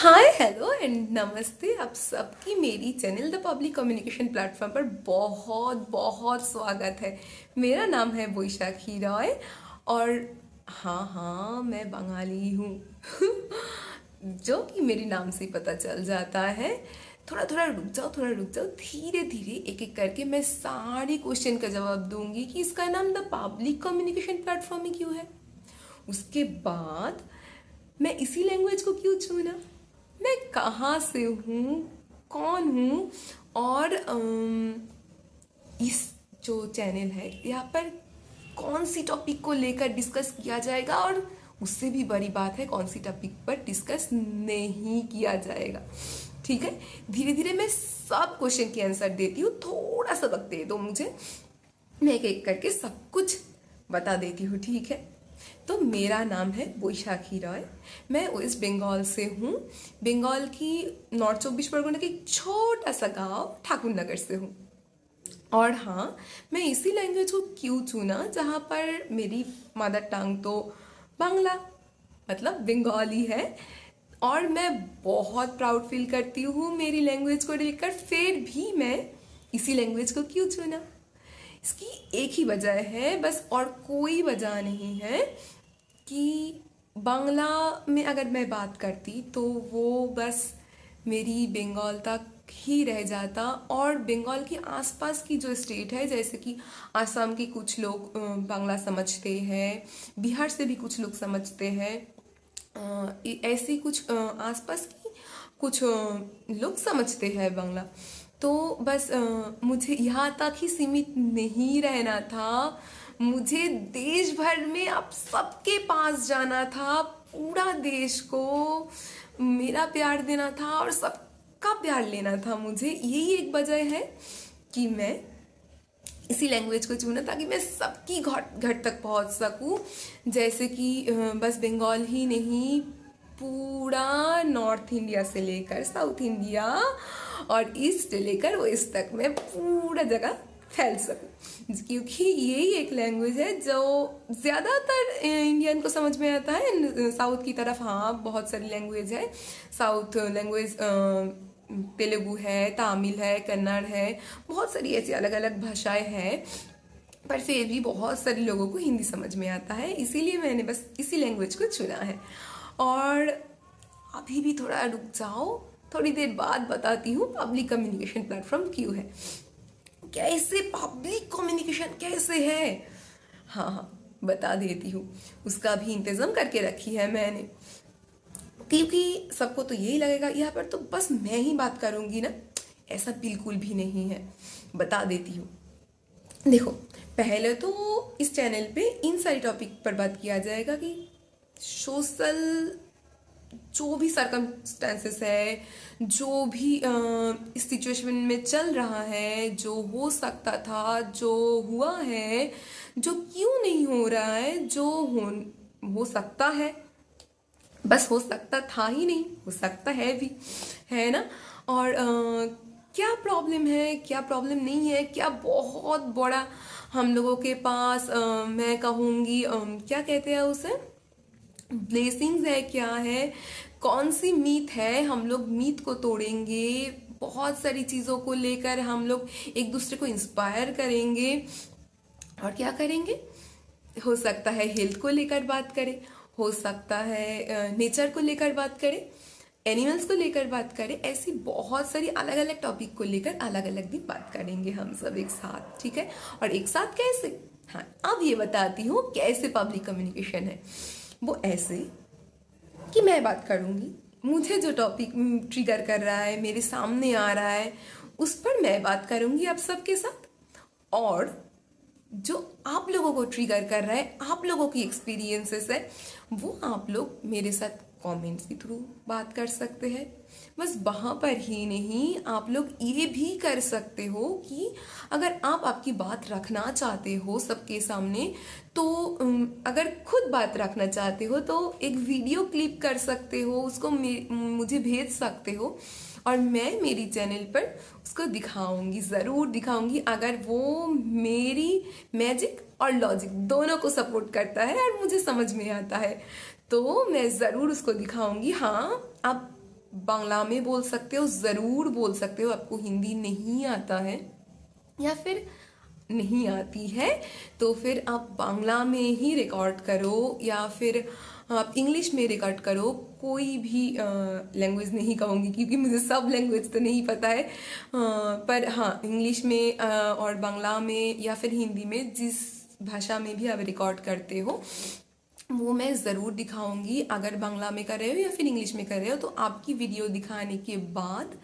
Hi hello and नमस्ते। आप सबकी मेरी channel the public communication platform पर बहुत बहुत स्वागत है। मेरा नाम है बोईशाखी रॉय और हाँ मैं बंगाली हूँ जो कि मेरे नाम से ही पता चल जाता है। थोड़ा थोड़ा रुक जाओ, थोड़ा रुक जाओ, धीरे धीरे एक एक करके मैं सारे क्वेश्चन का जवाब दूंगी कि इसका नाम द पब्लिक कम्युनिकेशन प्लेटफॉर्म ही क्यों है। उसके बाद मैं इसी लैंग्वेज को क्यों चुना, मैं कहाँ से हूँ, कौन हूँ, और इस जो चैनल है यहाँ पर कौन सी टॉपिक को लेकर डिस्कस किया जाएगा, और उससे भी बड़ी बात है कौन सी टॉपिक पर डिस्कस नहीं किया जाएगा। ठीक है, धीरे धीरे मैं सब क्वेश्चन के आंसर देती हूँ। थोड़ा सा वक्त दे दो मुझे, मैं एक एक करके सब कुछ बता देती हूँ। ठीक है, तो मेरा नाम है बोईशाखी रॉय। मैं वेस्ट बंगाल से हूँ। बंगाल की नॉर्थ 24 परगना के एक छोटा सा गांव ठाकुर नगर से हूँ। और हाँ, मैं इसी लैंग्वेज को क्यों चुना जहाँ पर मेरी मदर टंग तो बांग्ला मतलब बंगाली है, और मैं बहुत प्राउड फील करती हूँ मेरी लैंग्वेज को लेकर। फिर भी मैं इसी लैंग्वेज को क्यों चुना, इसकी एक ही वजह है बस, और कोई वजह नहीं है कि बांग्ला में अगर मैं बात करती तो वो बस मेरी बंगाल तक ही रह जाता, और बंगाल के आसपास की जो स्टेट है जैसे कि आसाम के कुछ लोग बांग्ला समझते हैं, बिहार से भी कुछ लोग समझते हैं, ऐसी कुछ आसपास की कुछ लोग समझते हैं बांग्ला। तो बस मुझे यहाँ तक ही सीमित नहीं रहना था, मुझे देश भर में आप सबके पास जाना था, पूरा देश को मेरा प्यार देना था और सबका प्यार लेना था। मुझे यही एक वजह है कि मैं इसी लैंग्वेज को चुना ताकि मैं सबकी घर घर तक पहुंच सकूं। जैसे कि बस बंगाल ही नहीं, पूरा नॉर्थ इंडिया से लेकर साउथ इंडिया और ईस्ट से लेकर वेस्ट तक मैं पूरा जगह फैल सकूं, क्योंकि यही एक लैंग्वेज है जो ज़्यादातर इंडियन को समझ में आता है। साउथ की तरफ हाँ बहुत सारी लैंग्वेज है, साउथ लैंग्वेज तेलुगु है, तमिल है, कन्नड़ है, बहुत सारी ऐसी अलग अलग भाषाएं हैं, पर फिर भी बहुत सारे लोगों को हिंदी समझ में आता है, इसीलिए मैंने बस इसी लैंग्वेज को चुना है। और अभी भी थोड़ा रुक जाओ, थोड़ी देर बाद बताती हूँ पब्लिक कम्युनिकेशन प्लेटफॉर्म क्यों है, कैसे पब्लिक कम्युनिकेशन कैसे है। हाँ बता देती हूँ, उसका भी इंतज़ाम करके रखी है मैंने, क्योंकि सबको तो यही लगेगा यहाँ पर तो बस मैं ही बात करूँगी ना, ऐसा बिल्कुल भी नहीं है। बता देती हूँ, देखो पहले तो इस चैनल पे इन सारी टॉपिक पर बात किया जाएगा कि सोशल जो भी सरकमस्टेंसेस है, जो भी इस सिचुएशन में चल रहा है, जो हो सकता था, जो हुआ है, जो क्यों नहीं हो रहा है, जो हो सकता है, बस हो सकता था ही नहीं, हो सकता है भी, है ना। और क्या प्रॉब्लम है, क्या प्रॉब्लम नहीं है, क्या बहुत बड़ा हम लोगों के पास मैं कहूँगी क्या कहते हैं उसे, ब्लेसिंग्स है, क्या है, कौन सी मीथ है, हम लोग मीथ को तोड़ेंगे, बहुत सारी चीज़ों को लेकर हम लोग एक दूसरे को इंस्पायर करेंगे। और क्या करेंगे, हो सकता है हेल्थ को लेकर बात करें, हो सकता है नेचर को लेकर बात करें, एनिमल्स को लेकर बात करें, ऐसी बहुत सारी अलग अलग टॉपिक को लेकर अलग अलग भी बात करेंगे हम सब एक साथ। ठीक है, और एक साथ कैसे, हाँ अब ये बताती हूँ कैसे पब्लिक कम्युनिकेशन है। वो ऐसे कि मैं बात करूँगी, मुझे जो टॉपिक ट्रिगर कर रहा है, मेरे सामने आ रहा है, उस पर मैं बात करूँगी आप सबके साथ, और जो आप लोगों को ट्रिगर कर रहा है, आप लोगों की एक्सपीरियंसेस है, वो आप लोग मेरे साथ कमेंट्स के थ्रू बात कर सकते हैं। बस वहाँ पर ही नहीं, आप लोग ये भी कर सकते हो कि अगर आप आपकी बात रखना चाहते हो सबके सामने, तो अगर खुद बात रखना चाहते हो तो एक वीडियो क्लिप कर सकते हो, उसको मुझे भेज सकते हो, और मैं मेरी चैनल पर उसको दिखाऊंगी, ज़रूर दिखाऊंगी, अगर वो मेरी मैजिक और लॉजिक दोनों को सपोर्ट करता है और मुझे समझ में आता है तो मैं ज़रूर उसको दिखाऊंगी। हाँ, आप बांग्ला में बोल सकते हो, ज़रूर बोल सकते हो। आपको हिंदी नहीं आता है या फिर नहीं आती है तो फिर आप बांग्ला में ही रिकॉर्ड करो या फिर आप इंग्लिश में रिकॉर्ड करो। कोई भी लैंग्वेज नहीं कहूँगी क्योंकि मुझे सब लैंग्वेज तो नहीं पता है, पर हाँ इंग्लिश में और बांग्ला में या फिर हिंदी में, जिस भाषा में भी आप रिकॉर्ड करते हो वो मैं ज़रूर दिखाऊंगी। अगर बांग्ला में कर रहे हो या फिर इंग्लिश में कर रहे हो तो आपकी वीडियो दिखाने के बाद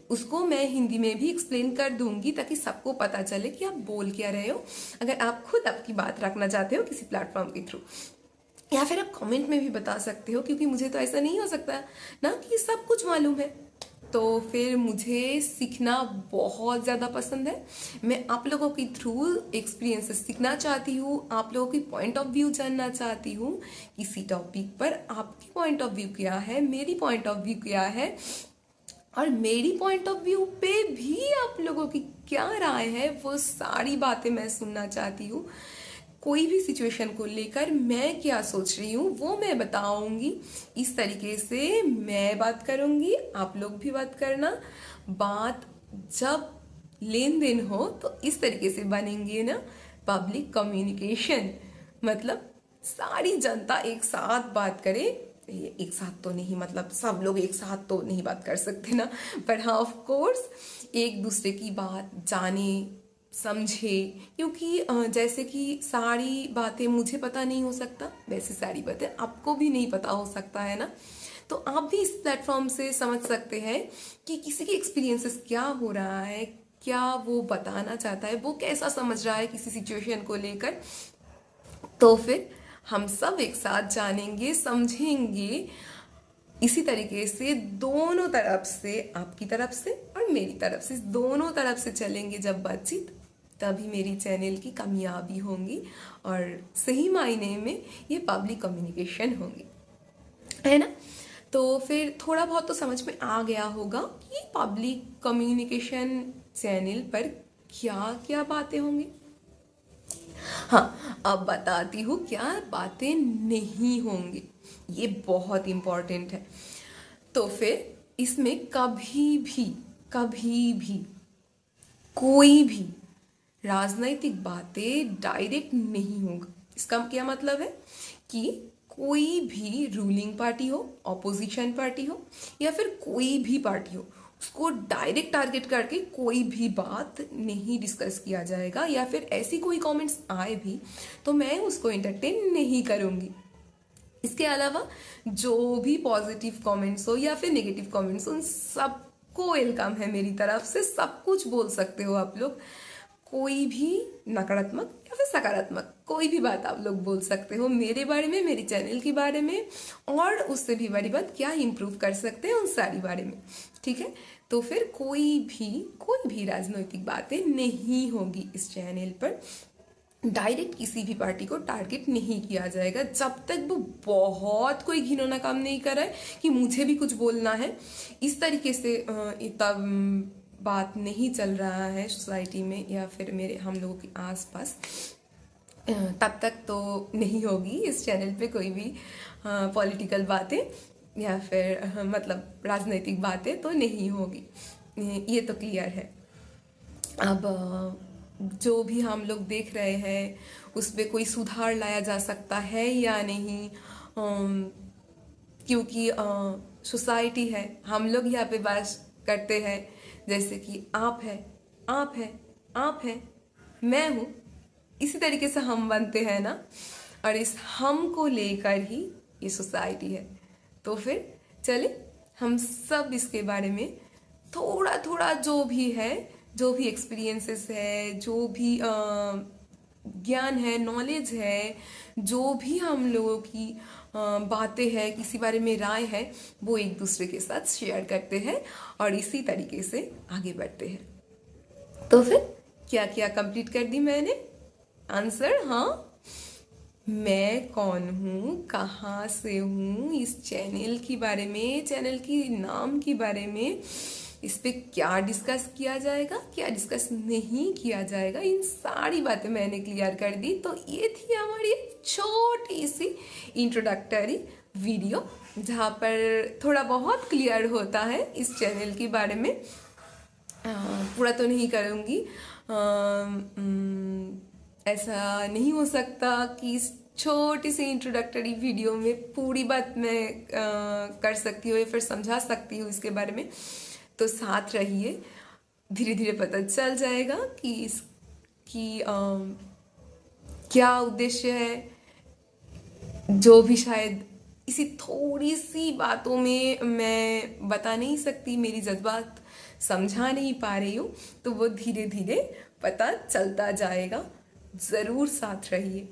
उसको मैं हिंदी में भी एक्सप्लेन कर दूंगी ताकि सबको पता चले कि आप बोल क्या रहे हो। अगर आप खुद आपकी बात रखना चाहते हो किसी प्लेटफॉर्म के थ्रू, या फिर आप कमेंट में भी बता सकते हो, क्योंकि मुझे तो ऐसा नहीं हो सकता ना कि सब कुछ मालूम है। तो फिर मुझे सीखना बहुत ज़्यादा पसंद है। मैं आप लोगों के थ्रू एक्सपीरियंसेस सीखना चाहती हूँ, आप लोगों की पॉइंट ऑफ व्यू जानना चाहती हूँ किसी टॉपिक पर। आपकी पॉइंट ऑफ व्यू क्या है, मेरी पॉइंट ऑफ व्यू क्या है, और मेरी पॉइंट ऑफ व्यू पे भी आप लोगों की क्या राय है, वो सारी बातें मैं सुनना चाहती हूँ। कोई भी सिचुएशन को लेकर मैं क्या सोच रही हूँ वो मैं बताऊंगी। इस तरीके से मैं बात करूंगी, आप लोग भी बात करना। बात जब लेन देन हो तो इस तरीके से बनेंगे ना पब्लिक कम्युनिकेशन, मतलब सारी जनता एक साथ बात करे। एक साथ तो नहीं, मतलब सब लोग एक साथ तो नहीं बात कर सकते ना, पर हाँ ऑफ कोर्स एक दूसरे की बात जाने समझे। क्योंकि जैसे कि सारी बातें मुझे पता नहीं हो सकता, वैसे सारी बातें आपको भी नहीं पता हो सकता है ना। तो आप भी इस प्लेटफॉर्म से समझ सकते हैं कि किसी की एक्सपीरियंसेस क्या हो रहा है, क्या वो बताना चाहता है, वो कैसा समझ रहा है किसी सिचुएशन को लेकर। तो फिर हम सब एक साथ जानेंगे, समझेंगे। इसी तरीके से दोनों तरफ से, आपकी तरफ से और मेरी तरफ से, दोनों तरफ से चलेंगे जब बातचीत, तभी मेरी चैनल की कामयाबी होंगी और सही मायने में ये पब्लिक कम्युनिकेशन होंगी, है ना। तो फिर थोड़ा बहुत तो समझ में आ गया होगा कि पब्लिक कम्युनिकेशन चैनल पर क्या क्या बातें होंगी। हाँ अब बताती हूँ क्या बातें नहीं होंगी, ये बहुत इम्पोर्टेंट है। तो फिर इसमें कभी भी कोई भी राजनैतिक बातें डायरेक्ट नहीं होगा। इसका क्या मतलब है कि कोई भी रूलिंग पार्टी हो, ऑपोजिशन पार्टी हो या फिर कोई भी पार्टी हो, उसको डायरेक्ट टारगेट करके कोई भी बात नहीं डिस्कस किया जाएगा, या फिर ऐसी कोई कमेंट्स आए भी तो मैं उसको एंटरटेन नहीं करूँगी। इसके अलावा जो भी पॉजिटिव कमेंट्स हो या फिर नेगेटिव कमेंट्स, उन सबको वेलकम है मेरी तरफ से। सब कुछ बोल सकते हो आप लोग, कोई भी नकारात्मक या फिर सकारात्मक कोई भी बात आप लोग बोल सकते हो मेरे बारे में, मेरे चैनल के बारे में, और उससे भी बड़ी बात क्या इम्प्रूव कर सकते हैं उन सारी बारे में, ठीक है। तो फिर कोई भी राजनीतिक बातें नहीं होगी इस चैनल पर। डायरेक्ट किसी भी पार्टी को टारगेट नहीं किया जाएगा जब तक वो बहुत कोई घिनौना काम नहीं कर रहा है कि मुझे भी कुछ बोलना है। इस तरीके से इतना बात नहीं चल रहा है सोसाइटी में या फिर मेरे हम लोगों के आसपास, तब तक तो नहीं होगी इस चैनल पे कोई भी पॉलिटिकल बातें या फिर मतलब राजनीतिक बातें तो नहीं होगी, ये तो क्लियर है। अब जो भी हम लोग देख रहे हैं उस पर कोई सुधार लाया जा सकता है या नहीं, क्योंकि सोसाइटी है, हम लोग यहाँ पे बात करते हैं जैसे कि आप है, मैं हूँ, इसी तरीके से हम बनते हैं ना, और इस हम को लेकर ही ये सोसाइटी है। तो फिर चले हम सब इसके बारे में थोड़ा थोड़ा जो भी है, जो भी एक्सपीरियंसेस है, जो भी ज्ञान है, नॉलेज है, जो भी हम लोगों की बातें हैं, किसी बारे में राय है, वो एक दूसरे के साथ शेयर करते हैं और इसी तरीके से आगे बढ़ते हैं। तो फिर क्या क्या कंप्लीट कर दी मैंने आंसर। हाँ, मैं कौन हूँ, कहाँ से हूँ, इस चैनल के बारे में, चैनल की नाम के बारे में, इस पे क्या डिस्कस किया जाएगा, क्या डिस्कस नहीं किया जाएगा, इन सारी बातें मैंने क्लियर कर दी। तो ये थी हमारी छोटी सी इंट्रोडक्टरी वीडियो जहाँ पर थोड़ा बहुत क्लियर होता है इस चैनल के बारे में। पूरा तो नहीं करूँगी, ऐसा नहीं हो सकता कि इस छोटी सी इंट्रोडक्टरी वीडियो में पूरी बात मैं कर सकती हूँ या फिर समझा सकती हूँ इसके बारे में। तो साथ रहिए, धीरे धीरे पता चल जाएगा कि इसकी क्या उद्देश्य है, जो भी शायद इसी थोड़ी सी बातों में मैं बता नहीं सकती, मेरी जज्बात समझा नहीं पा रही हूँ, तो वो धीरे धीरे पता चलता जाएगा। ज़रूर साथ रहिए।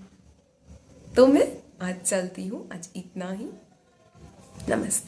तो मैं आज चलती हूँ, आज इतना ही। नमस्ते।